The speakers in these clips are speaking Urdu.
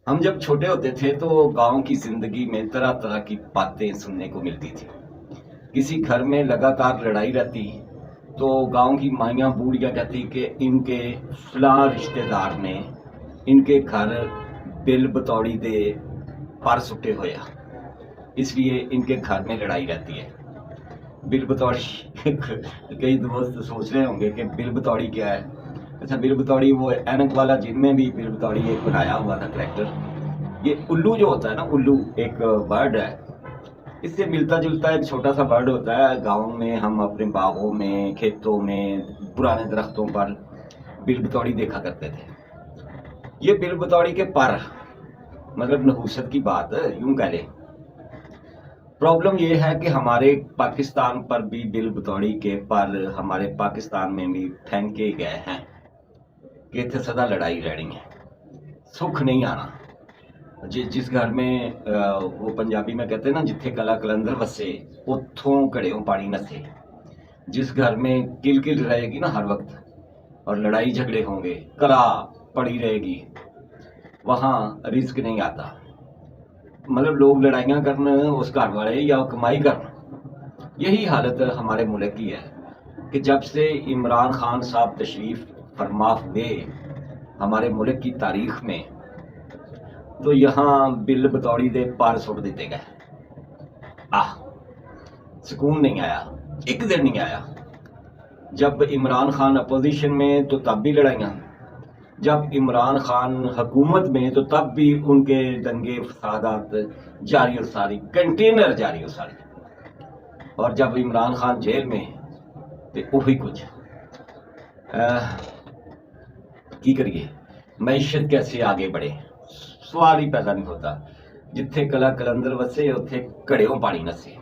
ہم جب چھوٹے ہوتے تھے تو گاؤں کی زندگی میں طرح طرح کی باتیں سننے کو ملتی تھی. کسی گھر میں لگاتار لڑائی رہتی تو گاؤں کی مائیاں بوڑھیاں کہتی کہ ان کے فلاں رشتہ دار نے ان کے گھر بل بتوڑی دے پر سٹے ہویا، اس لیے ان کے گھر میں لڑائی رہتی ہے. بل بتوڑی کئی دوست سوچ رہے ہوں گے کہ بل بتوڑی کیا ہے. اچھا، بل بتوڑی وہ اینک والا جن میں بھی بل بتوڑی ایک بنایا ہوا تھا کریکٹر. یہ الو جو ہوتا ہے نا، الو ایک برڈ ہے، اس سے ملتا جلتا ایک چھوٹا سا برڈ ہوتا ہے. گاؤں میں ہم اپنے باغوں میں، کھیتوں میں، پرانے درختوں پر بل بتوڑی دیکھا کرتے تھے. یہ بل بتوڑی کے پر مطلب نحوست کی بات یوں کہہ لیں. پرابلم یہ ہے کہ ہمارے پاکستان پر بھی بل بتوڑی کے پر ہمارے پاکستان میں بھی پھینکے گئے ہیں کہ اتنے سدا لڑائی رہنی ہے، سکھ نہیں آنا. جس گھر میں وہ پنجابی میں کہتے ہیں نا، جتھے کلا کلندر وسے اتھوں کڑیوں پانی نسے. جس گھر میں کل کل رہے گی نا ہر وقت اور لڑائی جھگڑے ہوں گے، کلا پڑی رہے گی، وہاں رزق نہیں آتا. مطلب لوگ لڑائیاں کرنا اس گھر والے یا کمائی کرنا. یہی حالت ہمارے ملک کی ہے کہ جب سے عمران خان صاحب تشریف فرما ہوئے ہمارے ملک کی تاریخ میں، تو یہاں بل بتوڑی دے پار سٹ دیتے گئے. سکون نہیں آیا، ایک دن نہیں آیا. جب عمران خان اپوزیشن میں تو تب بھی لڑائیاں، جب عمران خان حکومت میں تو تب بھی ان کے دنگے فسادات جاری و ساری، کنٹینر جاری و ساری. اور جب عمران خان جیل میں تو وہی کچھ کی کریے. معیشت کیسے آگے بڑھے، سوال ہی پیدا نہیں ہوتا. جتھے کلا کلندر وسے اتھے کڑیوں پانی نسے.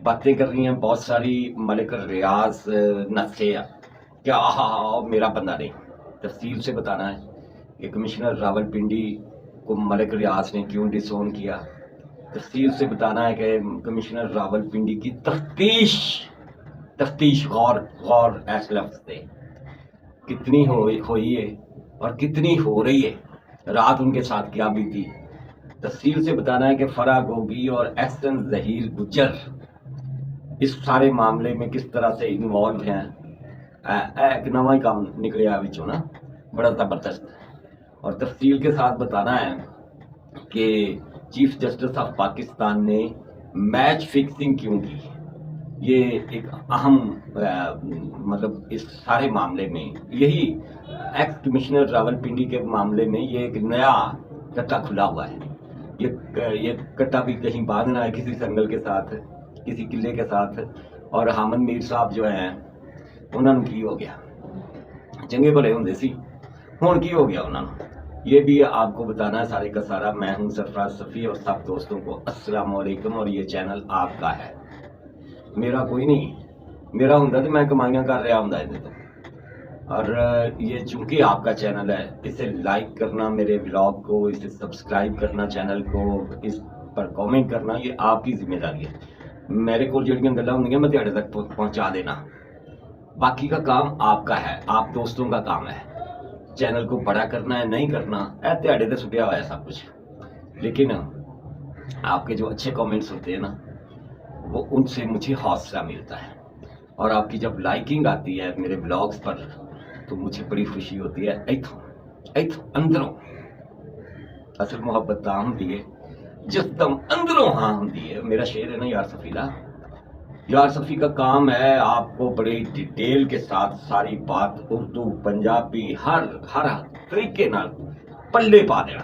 باتیں کر رہی ہیں بہت ساری ملک ریاض نسے کیا میرا بندہ نہیں. تفصیل سے بتانا ہے کہ کمشنر راول پنڈی کو ملک ریاض نے کیوں ڈس اون کیا. تفصیل سے بتانا ہے کہ کمشنر راول پنڈی کی تفتیش غور ایس لفظ سے کتنی ہوئی ہے اور کتنی ہو رہی ہے، رات ان کے ساتھ کیا بھی تھی. تفصیل سے بتانا ہے کہ فرا گوگی اور احسن ظہیر گجر اس سارے معاملے میں کس طرح سے انوالو ہیں. ایک نواں ہی کام نکلیا بچوں نا، بڑا زبردست. اور تفصیل کے ساتھ بتانا ہے کہ چیف جسٹس آف پاکستان نے میچ فکسنگ کیوں کی. یہ ایک اہم مطلب اس سارے معاملے میں یہی ایکس کمشنر راول پنڈی کے معاملے میں یہ ایک نیا کٹا کھلا ہوا ہے. یہ کٹا بھی کہیں باندھنا ہے کسی سنگل کے ساتھ، کسی قلعے کے ساتھ. اور حامد میر صاحب جو ہیں انہوں نے کی ہو گیا، چنگے بھلے ہوں سی ہوں کی ہو گیا انہوں نے. یہ بھی آپ کو بتانا ہے سارے کا سارا. میں ہوں سرفراز صفی اور سب دوستوں کو السلام علیکم. اور یہ چینل آپ کا ہے، میرا کوئی نہیں. میرا ہوں تو میں کمائیاں کر رہا ہوں تو. اور یہ چونکہ آپ کا چینل ہے، اسے لائک کرنا میرے بلاگ کو، اسے سبسکرائب کرنا چینل کو، اس پر کامنٹ کرنا یہ آپ کی ذمہ داری ہے. میرے کو جڑیاں گلاں ہوندیاں میں تہاڈے تک پہنچا دینا. باقی کا کام آپ کا ہے، آپ دوستوں کا کام ہے. چینل کو بڑا کرنا ہے نہیں کرنا اے تہاڈے تے سٹیا ہوا ہے سب کچھ. لیکن آپ کے جو اچھے کامنٹس ہوتے ہیں نا، وہ ان سے مجھے حوصلہ ملتا ہے. اور آپ کی جب لائکنگ آتی ہے میرے بلاگز پر تو مجھے بڑی خوشی ہوتی ہے. ایتھوں اندروں اصل محبت تاں ہوندی ہے جس دم اندروں ہاں ہوندی ہے. میرا شعر ہے نا یار صفی دا. یار صفی کا کام ہے آپ کو بڑی ڈیٹیل کے ساتھ ساری بات اردو پنجابی ہر طریقے نال پلے پا دینا.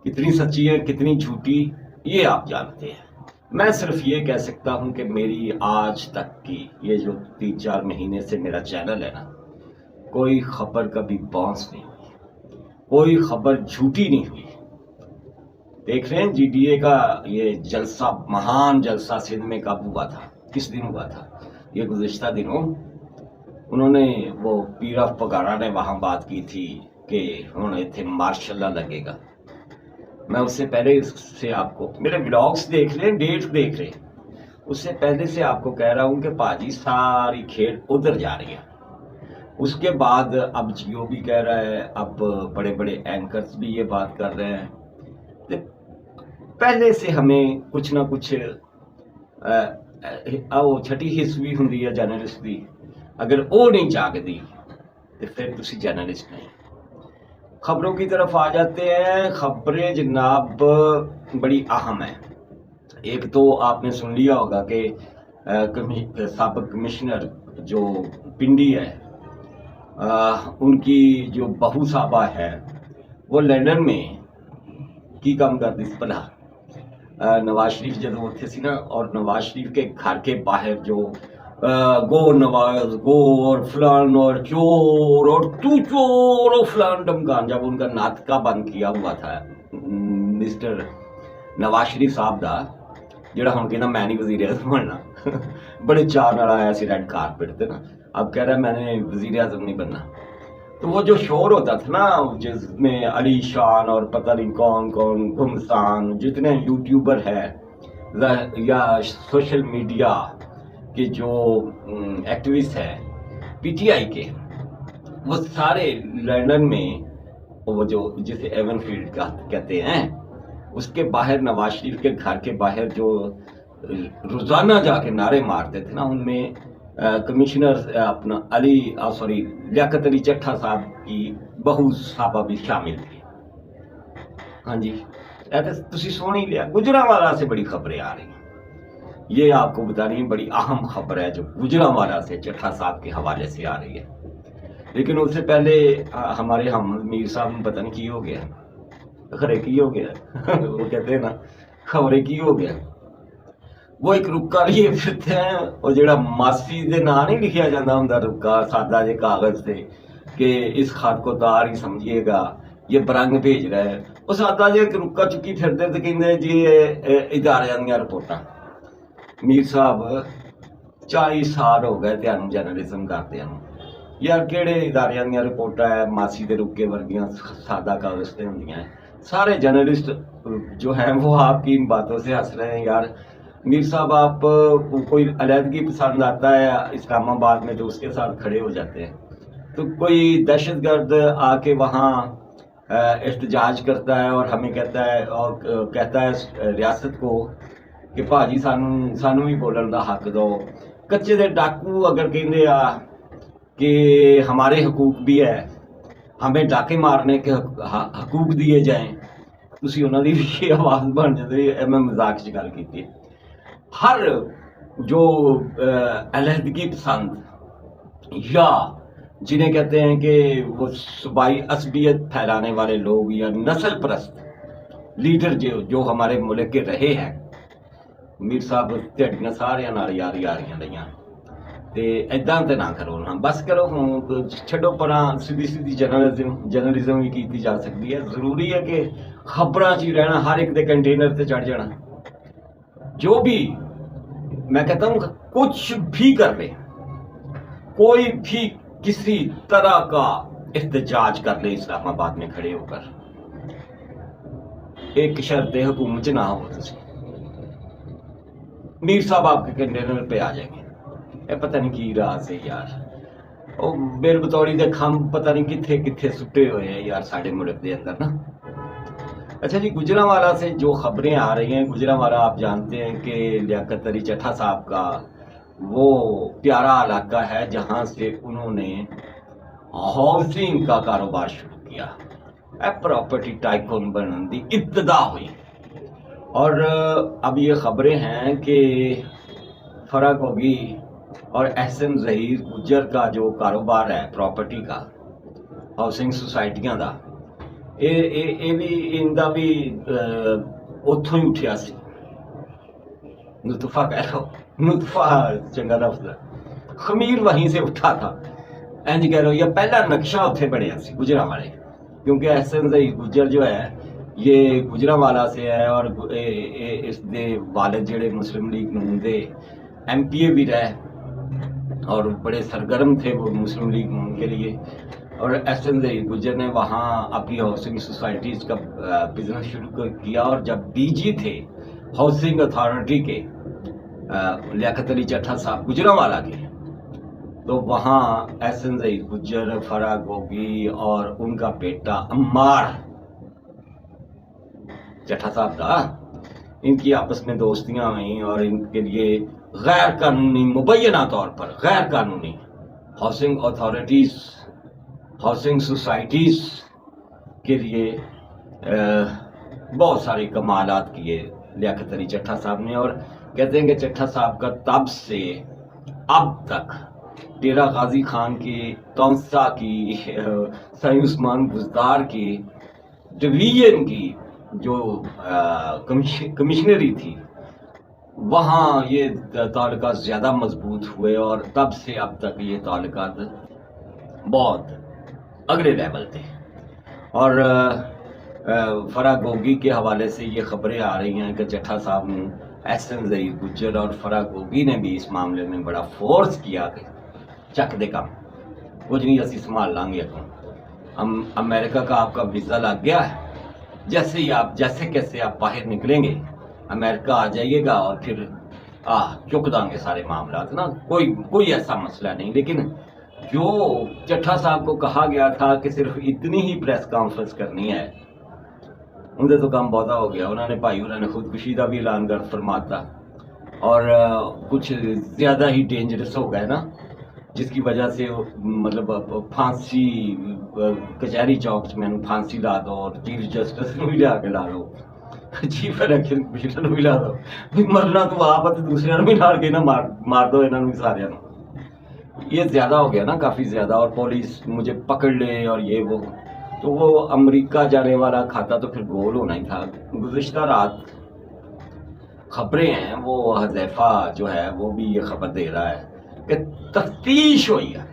کتنی سچی ہے کتنی جھوٹی یہ آپ جانتے ہیں. میں صرف یہ کہہ سکتا ہوں کہ میری آج تک کی یہ جو 3-4 مہینے سے میرا چینل ہے نا، کوئی خبر کبھی باؤنس نہیں ہوئی، کوئی خبر جھوٹی نہیں ہوئی. دیکھ رہے ہیں جی ڈی اے کا یہ جلسہ، مہان جلسہ سندھ میں کب ہوا تھا، کس دن ہوا تھا؟ یہ گزشتہ دنوں انہوں نے وہ پیر آف پگاڑا نے وہاں بات کی تھی کہ انہوں نے تھے ماشاء اللہ لگے گا. میں اس سے پہلے سے آپ کو میرے بلاگز دیکھ لیں، ڈیٹ دیکھ لیں، اس سے پہلے سے آپ کو کہہ رہا ہوں کہ پاجی ساری کھیل ادھر جا رہی ہے. اس کے بعد اب جیو بھی کہہ رہا ہے، اب بڑے بڑے اینکرز بھی یہ بات کر رہے ہیں کہ پہلے سے ہمیں کچھ نہ کچھ وہ چھٹی حصوی ہوں جرنلسٹ دی، اگر وہ نہیں جاگدی تو پھر تسی جرنلسٹ نہیں۔ خبروں کی طرف آ جاتے ہیں۔ خبریں جناب بڑی اہم ہیں۔ ایک تو آپ نے سن لیا ہوگا کہ سابق کمشنر جو پنڈی ہے، ان کی جو بہو صاحبہ ہے وہ لندن میں کی کام کرتی سی بھلا نواز شریف جدو اتنے سی نا، اور نواز شریف کے گھر کے باہر جو گو نواز گو اور فلان اور چور اور تو چور اور فلان ڈمکان، جب ان کا ناطقہ بند کیا ہوا تھا مسٹر نواز شریف صاحب دا، جڑا ہوں کہنا میں نہیں وزیر اعظم بننا، بڑے چار نال آیا سی ریڈ کارپٹ تے نا، اب کہہ رہا ہے میں نے وزیر اعظم نہیں بننا۔ تو وہ جو شور ہوتا تھا نا جس میں علی شان اور پتہ نہیں کون کون گمستان جتنے یوٹیوبر ہے یا سوشل میڈیا کے جو ایکٹیوسٹ ہے پی ٹی آئی کے، وہ سارے لندن میں وہ جو جسے ایون فیلڈ کا کہتے ہیں اس کے باہر نواز شریف کے گھر کے باہر جو روزانہ جا کے نعرے مارتے تھے نا، ان میں کمشنر اپنا لیاقت علی چٹھا صاحب کی بہو صاحبہ بھی شامل تھی۔ ہاں جی، تسی سن ہی لیا۔ گجرانوالہ سے بڑی خبریں آ رہی ہیں، یہ آپ کو بتا رہی ہیں، بڑی اہم خبر ہے جو گجرانوالہ سے چٹھا صاحب کے حوالے سے آ رہی ہے۔ لیکن اس سے پہلے ہمارے ہم میر صاحب پتہ نہیں کی ہو گیا، خبریں کی ہو گیا وہ کہتے ہیں نا خبریں کی ہو گیا، وہ ایک رکا لیے پھرتے ہیں، اور جڑا ماسی دے نا نہیں لکھیا جاتا ہوں رکا سادہ جے کاغذ سے کہ اس خط کو تار ہی سمجھیے گا یہ برنگ بھیج رہا ہے، وہ سادہ جے رکا چکی پھرتے تو کہتے جی ادارے دیا رپورٹاں۔ میر صاحب 40 سال ہو گئے تھانوں جرنلزم کرتے ہیں، یار کہڑے ادارے دیا رپورٹاں ہے ماسی دے رکے ورگیاں سادہ کاغذ سے ہوندیاں ہیں۔ سارے جرنلسٹ جو ہیں وہ آپ کی ان باتوں سے ہنس رہے ہیں۔ یار میر صاحب آپ کو کوئی علیحدگی پسند آتا ہے اسلام آباد میں تو اس کے ساتھ کھڑے ہو جاتے ہیں، تو کوئی دہشت گرد آ کے وہاں احتجاج کرتا ہے اور ہمیں کہتا ہے ریاست کو کہ بھاجی سانو بھی بولن دا حق دو۔ کچے دے ڈاکو اگر کہندے کہ ہمارے حقوق بھی ہے، ہمیں ڈاکے مارنے کے حقوق دیے جائیں، تسی انہوں نے بھی آواز بن جاتے۔ میں مذاق چ گل کی، ہر جو علیحدگی پسند یا جنہیں کہتے ہیں کہ وہ صوبائی عصبیت پھیلانے والے لوگ یا نسل پرست لیڈر جو ہمارے ملک کے رہے ہیں، میر صاحب تہاڈیاں سارے نال یاریاں رہیاں تے ایداں تے نہ کرو نا، بس کرو ہوں چھڈو پراں، سیدھی جرنلزم بھی کیتی جا سکتی ہے۔ ضروری ہے کہ خبراں چ رہنا، ہر ایک دے کنٹینر تے چڑھ جانا، جو بھی میں کہتا ہوں کچھ بھی کر لے، کوئی بھی کسی طرح کا احتجاج کر لے اسلام آباد میں کھڑے ہو کر، ایک شرط حکومت نہ ہو تسی، میر صاحب آپ کے کنٹینر پہ آ جائیں گے۔ یہ پتہ نہیں کی راز ہے یار، وہ بیر بتوڑی دے کھم پتہ نہیں کتھے کتھے سٹے ہوئے ہیں یار ساڑھے ملک دے اندر نا۔ اچھا جی، گجرانوالہ سے جو خبریں آ رہی ہیں، گجرانوالہ آپ جانتے ہیں کہ لیاقت علی چٹھا صاحب کا وہ پیارا علاقہ ہے جہاں سے انہوں نے ہاؤسنگ کا کاروبار شروع کیا، پراپرٹی ٹائکون بننے کی ابتدا ہوئی، اور اب یہ خبریں ہیں کہ فرح گوگی اور احسن ظہیر گجر کا جو کاروبار ہے پراپرٹی کا، ہاؤسنگ سوسائٹیاں دا، اندا بھی اتوں ہی اٹھیا سی، نطفہ کہہ لو، نطفہ چنگا لفظ ہے، خمیر وہیں سے اٹھا تھا، انج کہہ لو، یا پہلا نقشہ اتنے بنیا سی گجرانوالے، کیونکہ احسن ظہیر گجر جو ہے یہ گجرانوالہ سے ہے، اور اس دے والد جڑے مسلم لیگ نون دے ایم پی اے بھی رہے اور بڑے سرگرم تھے وہ مسلم لیگ نون کے لیے، اور احسن ظہیر گجر نے وہاں اپنی ہاؤسنگ سوسائٹیز کا بزنس شروع کیا، اور جب ڈی جی تھے ہاؤسنگ اتھارٹی کے لیاقت علی چٹھا صاحب گجرانوالہ کے، تو وہاں احسن ظہیر گجر، فرح گوگی اور ان کا بیٹا عمار چٹھا صاحب تھا، ان کی آپس میں دوستیاں ہوئیں اور ان کے لیے غیر قانونی، مبینہ طور پر غیر قانونی ہاؤسنگ اتھارٹیز، ہاؤسنگ سوسائٹیز کے لیے بہت سارے کمالات کیے لیاقت علی چٹھا صاحب نے. اور کہتے ہیں کہ چٹھا صاحب کا تب سے اب تک ڈیرہ غازی خان کی، تونسا کی، سائیں عثمان بزدار کی ڈویژن کی جو کمشنری تھی، وہاں یہ تعلقات زیادہ مضبوط ہوئے اور تب سے اب تک یہ تعلقات بہت اگلے لیول تھے. اور فرح گوگی کے حوالے سے یہ خبریں آ رہی ہیں کہ چٹھا صاحب نے، احسن ظہیر گجر اور فرح گوگی نے بھی اس معاملے میں بڑا فورس کیا کہ چک دے کم کچھ نہیں، اسی سنبھال لیں گے. ہم امریکہ کا آپ کا ویزا لگ گیا ہے، جیسے کیسے آپ باہر نکلیں گے امریکہ آ جائیے گا اور پھر چک دیں گے سارے معاملات نا، کوئی ایسا مسئلہ نہیں. لیکن جو چٹھا صاحب کو کہا گیا تھا کہ صرف اتنی ہی پریس کانفرنس کرنی ہے، اندر تو کام بہت ہو گیا. انہوں نے خودکشی کا بھی اعلان کر فرماتا اور کچھ زیادہ ہی ڈینجرس ہو گئے نا، جس کی وجہ سے مطلب پھانسی کچہری چوک میں پھانسی لا دو اور چیف جسٹس بھی لیا کے لا دو، چیف الیکشن کمشنر بھی لا دو، مرنا تو آپ دوسرے بھی ڈال کے نا مار دو انہوں بھی سارے. یہ زیادہ ہو گیا نا، کافی زیادہ. اور پولیس مجھے پکڑ لے اور یہ وہ، تو وہ امریکہ جانے والا کھاتا تو پھر گول ہونا ہی تھا. گزشتہ رات خبریں ہیں، وہ حذیفہ جو ہے وہ بھی یہ خبر دے رہا ہے کہ تفتیش ہوئی ہے.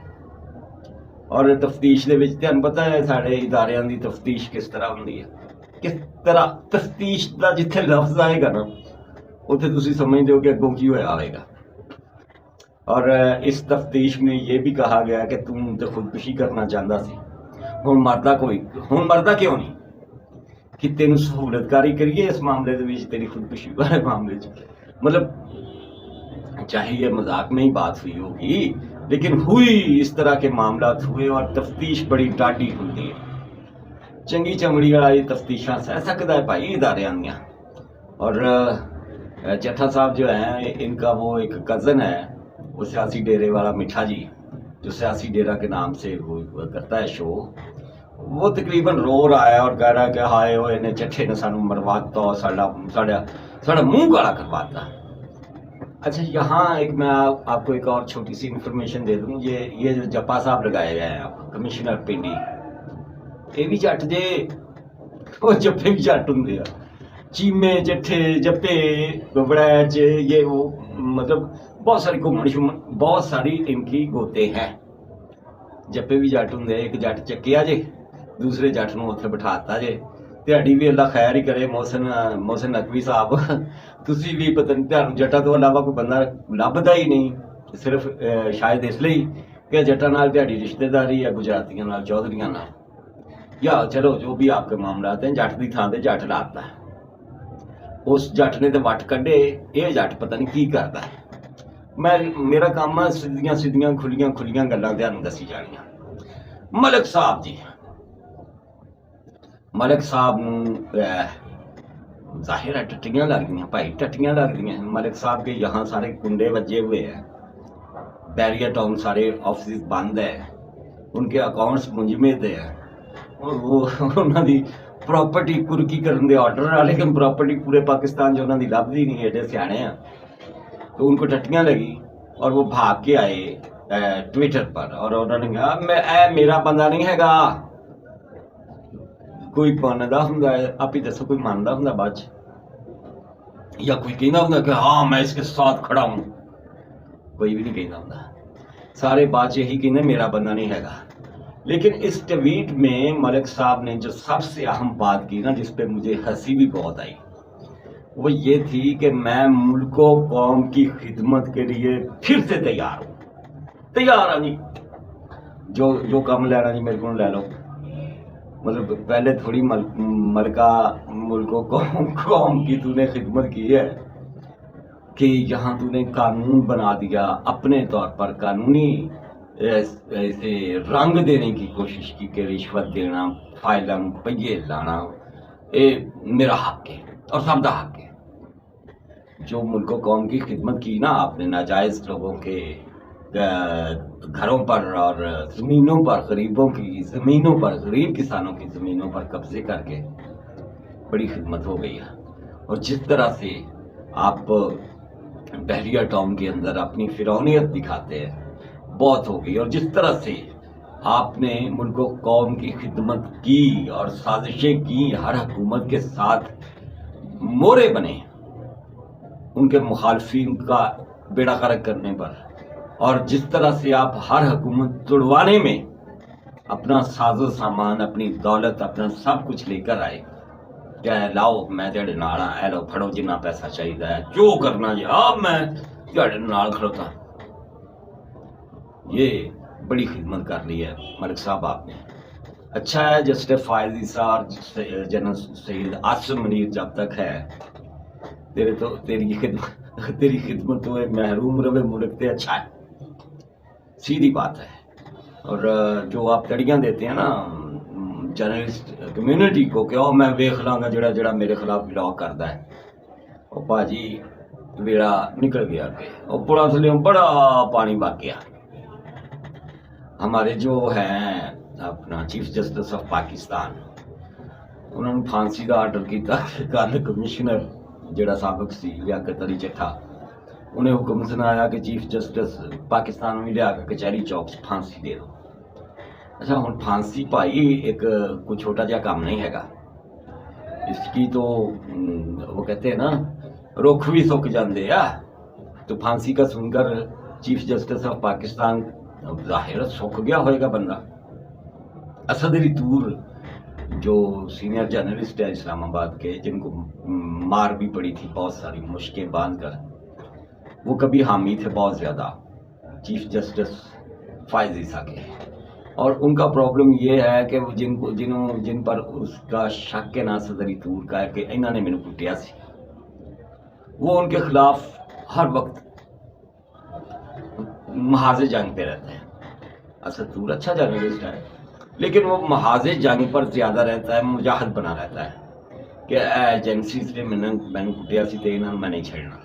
اور تفتیش دے وچ تانوں پتہ ہے ساڈے اداریاں دی تفتیش کس طرح ہوندی ہے. کس طرح تفتیش دا جتھے لفظ آئے گا نا اتنے تسی سمجھ دو کہ اگوں کی ہوا آئے گا. اور اس تفتیش میں یہ بھی کہا گیا کہ تم تو خودکشی کرنا چاہتا سی، ہوں مردہ کیوں نہیں کہ تینوں سہولت کاری کریے اس معاملے دے وچ، تیری خودکشی والے معاملے چ. مطلب چاہے یہ مذاق میں ہی بات ہوئی ہوگی لیکن ہوئی، اس طرح کے معاملات ہوئے اور تفتیش بڑی ڈاڈی ہوتی ہے. چنگی چمڑی والی تفتیشاں سہ سکتا ہے بھائی ادارے آنیاں. اور چٹھا صاحب جو ہیں، ان کا وہ ایک کزن ہے، وہ سیاسی ڈیرے والا میٹھا جی، جو سیاسی ڈیرہ کے نام سے وہ کرتا ہے شو، وہ تقریباً رو رہا ہے اور کہہ رہا ہے کہ ہائے ہوئے نے چٹھے نے سانو مرواتا اور ساڑا منہ کالا کرواتا. اچھا یہاں ایک میں آپ کو ایک اور چھوٹی سی انفارمیشن دے دوں. یہ جو جپا صاحب لگائے گئے ہیں کمشنر پنڈی، یہ بھی جٹ جے، وہ جپے بھی جٹ ہوں، چیمے جٹھے جپے ببڑیچ یہ وہ، مطلب بہت ساری گھومن شمن، بہت ساری ان کی گوتے ہیں. جپے بھی جٹ ہوں، ایک جٹ چکیا جے، دوسرے جٹ نو اتنے بٹھاتا جے. تہاڈی بھی اللہ خیر ہی کرے محسن نقوی صاحب، تسی بھی پتہ نہیں تہاڈوں جٹاں تو علاوہ کوئی بندہ لبدا ہی نہیں، صرف شاید اس لیے کہ جٹاں نال تہاڈی رشتہ داری ہے گجراتیاں نال، چودھریاں نال، یا چلو جو بھی آپ کے معاملات ہیں، جٹ دی تھان تے جٹ لاتا ہے. اس جٹ نے تو وٹ کڈے، یہ جٹ پتہ نہیں کی کرتا ہے. میرا کام ہے سیدیاں کھلیاں گلاں تہاڈوں دسی جانیاں. ملک صاحب جی، ملک صاحب ظاہر ہے ٹٹیاں لگ دیا بھائی، ٹٹیاں لگ دیا. ملک صاحب کے یہاں سارے کنڈے بجے ہوئے ہیں، بیریا ٹاؤن سارے آفسز بند ہے، ان کے اکاؤنٹس منجمد ہے، اور وہ انہوں دی پراپرٹی کرکی کرن دے آرڈر آ، لیکن پراپرٹی پورے پاکستان جو انہوں دی لبدی نہیں، ایڈے سیانے ہیں. تو ان کو ٹٹیاں لگی اور وہ بھاگ کے آئے ٹویٹر پر، اور انہوں نے کہا میرا بندہ نہیں ہے گا. کوئی ماندا ہوں، آپ ہی دسو کوئی ماندا ہوں بعد یا کوئی کہنا ہوں کہ ہاں میں اس کے ساتھ کھڑا ہوں؟ کوئی بھی نہیں کہنا ہوں. سارے بات یہی کہنے میرا بندہ نہیں ہے گا. لیکن اس ٹویٹ میں ملک صاحب نے جو سب سے اہم بات کی نا، جس پہ مجھے ہنسی بھی بہت آئی، وہ یہ تھی کہ میں ملک و قوم کی خدمت کے لیے پھر سے تیار ہوں جی. جو کام لینا جی میرے کو لے لو. مطلب پہلے تھوڑی ملکہ ملک و قوم کی تو نے خدمت کی ہے کہ یہاں تو نے قانون بنا دیا اپنے طور پر، قانونی ایسے رنگ دینے کی کوشش کی کہ رشوت دینا، فائلنگ، پہیے لانا، یہ میرا حق ہے اور سب کا حق ہے۔ جو ملک و قوم کی خدمت کی نا آپ نے، ناجائز لوگوں کے گھروں پر اور زمینوں پر، غریبوں کی زمینوں پر، غریب کسانوں کی زمینوں پر قبضے کر کے بڑی خدمت ہو گئی ہے۔ اور جس طرح سے آپ بحریہ ٹاؤن کے اندر اپنی فرعونیت دکھاتے ہیں، بہت ہو گئی۔ اور جس طرح سے آپ نے ملک و قوم کی خدمت کی اور سازشیں کی، ہر حکومت کے ساتھ مورے بنے ان کے مخالفین کا بیڑا غرق کرنے پر، اور جس طرح سے آپ ہر حکومت توڑوانے میں اپنا ساز و سامان، اپنی دولت، اپنا سب کچھ لے کر آئے کہ لاؤ میں تیرے نال ہاں، اے لو پھڑو جنہ پیسہ چاہیے ہے، جو کرنا جی آپ میں تیرے نال کھڑوتا۔ یہ بڑی خدمت کر لی ہے ملک صاحب آپ نے۔ اچھا ہے جسٹس فائز عیسیٰ اور جنرل سید عاصم منیر جب تک ہے، تیری خدمت تو محروم رہے ملک تے، اچھا ہے، سیدھی بات ہے۔ اور جو آپ تڑیاں دیتے ہیں نا جرنلسٹ کمیونٹی کو کہ میں ویخ لاں گا جڑا جڑا میرے خلاف بلاگ کرتا ہے، وہ باجی بیڑا نکل گیا کہ وہ پڑا تھلے بڑا پانی بگ گیا۔ ہمارے جو ہیں اپنا چیف جسٹس آف پاکستان، انہوں نے پھانسی کا آرڈر کیتا کہ کل کمشنر جڑا سابق سی لیاقت علی چٹھا، انہیں حکم سنایا کہ چیف جسٹس پاکستان میں لیا کے کچہری چوک سے پھانسی دے دو۔ اچھا ہوں پھانسی پائی ایک کوئی چھوٹا جہا کام نہیں ہے گا، اس کی تو وہ کہتے ہیں نا رخ بھی سک جاندے آ، تو پھانسی کا سن کر چیف جسٹس آف پاکستان ظاہر سک گیا ہوئے گا بندہ۔ اسد علی طور جو سینئر جرنلسٹ ہے اسلام آباد کے، جن کو مار بھی پڑی تھی بہت ساری مشکیں باندھ کر، وہ کبھی حامی تھے بہت زیادہ چیف جسٹس فائز عیسیٰ کے، اور ان کا پرابلم یہ ہے کہ جن پر اس کا شک ہے نا اسد علی طور کا ہے کہ انہوں نے میرے کٹیا سی، وہ ان کے خلاف ہر وقت محاذ جنگ پہ رہتے ہیں۔ اسد طور اچھا جرنلسٹ ہے لیکن وہ محاذ جنگ پر زیادہ رہتا ہے، مجاہد بنا رہتا ہے کہ ایجنسی سے میں نے کٹیا سی تے میں نہیں چھڑنا،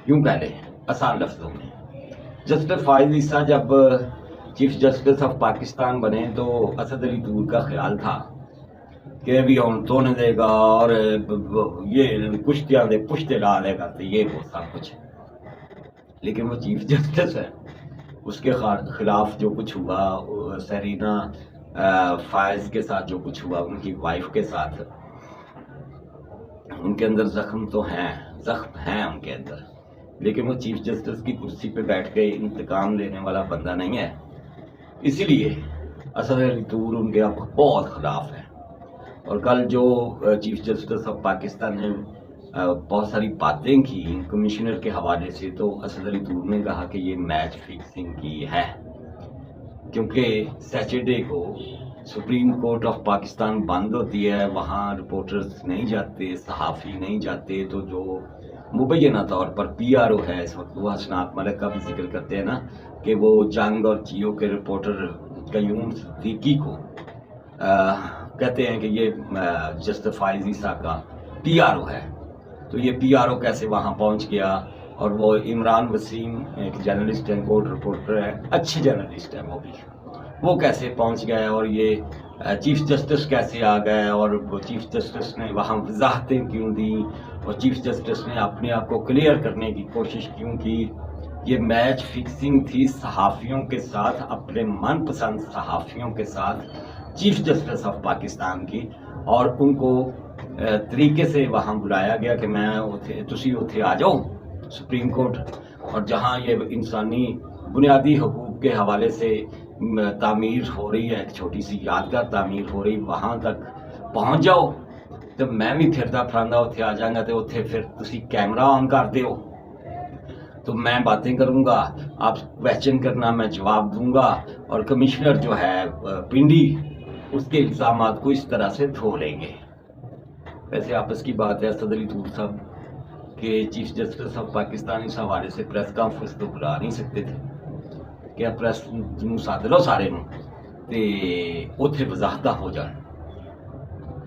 یوں کہہ لیں آسان لفظوں میں۔ جسٹس فائز عیسیٰ جب چیف جسٹس آف پاکستان بنے تو اسد علی طور کا خیال تھا کہ بھی ہم تونے دے گا اور یہ کشتیاں دے پشتے لا دے گا، تو یہ وہ سب کچھ، لیکن وہ چیف جسٹس ہے، اس کے خلاف جو کچھ ہوا سرینا فائز کے ساتھ، جو کچھ ہوا ان کی وائف کے ساتھ، ان کے اندر زخم تو ہیں، زخم ہیں ان کے اندر، لیکن وہ چیف جسٹس کی کرسی پہ بیٹھ کے انتقام لینے والا بندہ نہیں ہے، اسی لیے اسد علی طور ان کے اب بہت خلاف ہے۔ اور کل جو چیف جسٹس آف پاکستان نے بہت ساری باتیں کی کمشنر کے حوالے سے، تو اسد علی طور نے کہا کہ یہ میچ فکسنگ کی ہے، کیونکہ سیچرڈے کو سپریم کورٹ آف پاکستان بند ہوتی ہے، وہاں رپورٹرز نہیں جاتے، صحافی نہیں جاتے، تو جو مبینہ طور پر پی آر او ہے اس وقت، وہ حسنات ملک کا بھی ذکر کرتے ہیں نا کہ وہ جنگ اور جیو کے رپورٹر قیوم صدیقی کو کہتے ہیں کہ یہ جسٹس فائز عیسیٰ کا پی آر او ہے، تو یہ پی آر او کیسے وہاں پہنچ گیا؟ اور وہ عمران وسیم ایک جرنلسٹ ہے، کورٹ رپورٹر ہے، اچھے جرنلسٹ ہے وہ کیسے پہنچ گئے؟ اور یہ چیف جسٹس کیسے آ گئے؟ اور وہ چیف جسٹس نے وہاں وضاحتیں کیوں دی؟ اور چیف جسٹس نے اپنے آپ کو کلیئر کرنے کی کوشش کیوں کی؟ یہ میچ فکسنگ تھی صحافیوں کے ساتھ، اپنے من پسند صحافیوں کے ساتھ چیف جسٹس آف پاکستان کی، اور ان کو طریقے سے وہاں بلایا گیا کہ میں تسی اتھے آ جاؤ سپریم کورٹ، اور جہاں یہ انسانی بنیادی حقوق کے حوالے سے تعمیر ہو رہی ہے، ایک چھوٹی سی یادگار تعمیر ہو رہی، وہاں تک پہنچ جاؤ، تو میں بھی پھردا پھراندا اتھے آ جاؤں گا، تو اتھے پھر تسی کیمرہ آن کر دیو تو میں باتیں کروں گا، آپ کویسچن کرنا میں جواب دوں گا، اور کمشنر جو ہے پنڈی اس کے الزامات کو اس طرح سے دھو لیں گے۔ ویسے آپس کی بات ہے اسد علی طور صاحب کہ چیف جسٹس آف پاکستان اس حوالے سے پریس کانفرنس تو بلا نہیں سکتے تھے، ਕਿ ਪ੍ਰੈਸ ਨੂੰ ਸੱਦ ਲਓ ਸਾਰੇ ਨੂੰ ਤੇ ਉੱਥੇ ਵਜ਼ਾਹਤਾਂ ਹੋ ਜਾਣ।